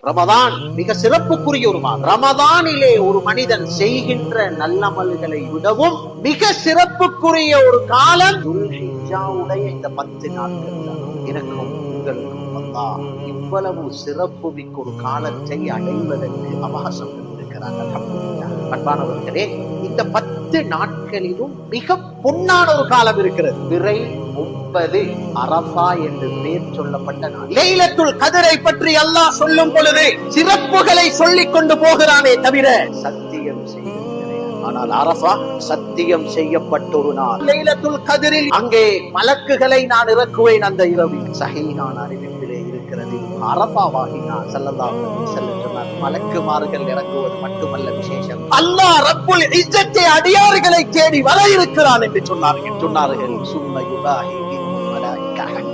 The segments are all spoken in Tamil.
ரமதான் மிக சிறப்புக்குரிய ஒரு மாதம். ரமதானிலே ஒரு மனிதன் செய்கின்ற நல்லமல்களை விடவும் மிக சிறப்புக்குரிய ஒரு காலம் துல்ஹிஜ்ஜாவுடைய இந்த 10 நாட்கள் தான். எனக்கும் உங்களுக்கும் அல்லாஹ் இவ்வளவு சிறப்பு மிக்க ஒரு காலத்தை அடைவதற்கு அவகாசம் இருக்கிறார். அல்ஹம்துலில்லாஹ். அன்பானவர்களே, இந்த 10 நாட்களிலும் மிக பொன்னான ஒரு காலம் இருக்கிறது. பிறை 9 அரஃபா என்று பெயர் சொல்லப்பட்ட நாள். லைலத்துல் கத்ரை பற்றி அல்லாஹ் சொல்லும் பொழுது சிறப்புகளை சொல்லிக் கொண்டு போகிறானே தவிர சத்தியம் செய்ய. ஆனால் அரஃபா சத்தியம் செய்யப்பட்ட ஒரு நாள். லைலத்துல் கத்ரில் அங்கே மலக்குகளை நான் இறக்குவேன் அந்த இரவில். சஹீஹான அறிவிப்பிலே இருக்கிறது. அரஃபாவாகி நான் ஸல்லல்லாஹு அலைஹி வஸல்லம் சொன்னார், மலக்குமார்கள் இறங்குவது மட்டுமல்ல விசேஷம், அல்லாஹ் ரப்புல் இஸ்ஸத்தை அடியார்களை தேடி வர இருக்கிறான் என்று சொன்னார்கள். சும்ம யுபாஹி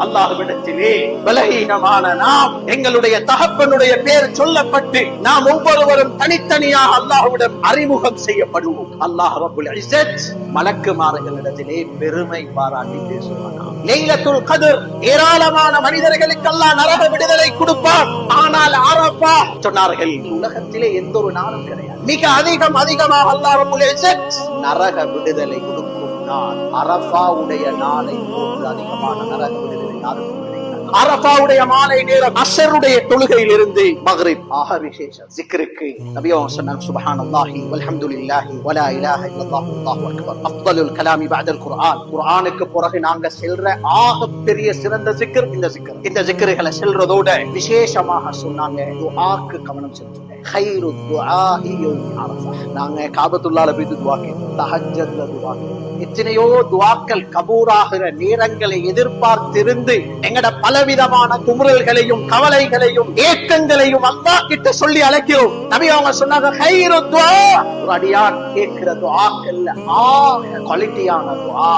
அல்லாஹ்விடத்திலே பலஹீனமான நாம், எங்களுடைய தகப்பனுடைய பேர் சொல்லப்பட்டு நாம் ஒவ்வொருவரும் தனித்தனியாக அல்லாஹ்விடம் அறிமுகம் செய்யப்படுவோம். அல்லாஹ் ரப்புல் இஸ்ஸத் மலக்குமார்களிடத்திலே பெருமை பாராட்டி பேசுவானாம். லைலத்துல் கத்ர் ஏராளமான மனிதர்களுக்கு அல்லாஹ் நரக விடுதலை கொடுப்பான். ஆனால் அரஃபா சொன்னார்கள், உலகத்திலே எந்த ஒரு நாளும் கிடையாது, மிக அதிகமாக அல்லாஹ் ரப்புல் இஸ்ஸத் நரக விடுதலை கொடுக்கும் நாள் அரஃபாவுடைய நாளை போன்று அதிகமான நரக விடுதலை யாருக்கும் கிடையாது. அரஃபாவுடைய மாலை நேரம் அஸ்ருடைய தொழுகையில் இருந்து மக்ரிப் ஆக விசேஷம் zikருக்கு நபியோ சொன்னாங்க, சுப்ஹானல்லாஹி வல்ஹம்துலில்லாஹி வலா இலாஹ இல்லல்லாஹு அல்லாஹு அக்பர் அஃதலுல் கலாமி பஅதல் குர்ஆன். குர்ஆனுக்கு பிறகு நாங்க செல்ற ஆக பெரிய சிறந்த zikr இந்த zikr. இந்த zikர்களை செல்றதோட விசேஷமாக சொன்னாங்க, துஆக்கு கவனம் செலுத்துங்க. خير الدعاء يوم عرفه. நாங்க காபத்துல்லாஹ்ல போய் துஆ கேட்போம், தஹஜ்ஜத்ல துஆ கேட்போம். எத்தனையோ துஆக்கள் கபூலாகிற நேரங்களை எதிர்பார்த்திருந்து எங்கட பலவிதமான குமுறல்களையும் கவலைகளையும் ஏக்கங்களையும் அல்லாஹ் கிட்ட சொல்லி அழைக்கிறோம். நபி அவங்க சொன்னாங்க, خير الدعاء, ஒரு அடியான் கேட்கிற துஆக்கள்ல குவாலிட்டியான துஆ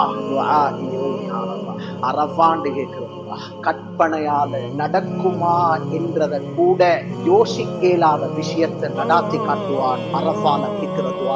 யௌம் அரஃபா. அரஃபான்னு கேட்கிற கற்பனையால நடக்குமா என்றத கூட யோசிக்கலாத விஷயத்தை நடாத்தி காட்டுவான். அரஃபால கேட்கிற துஆ.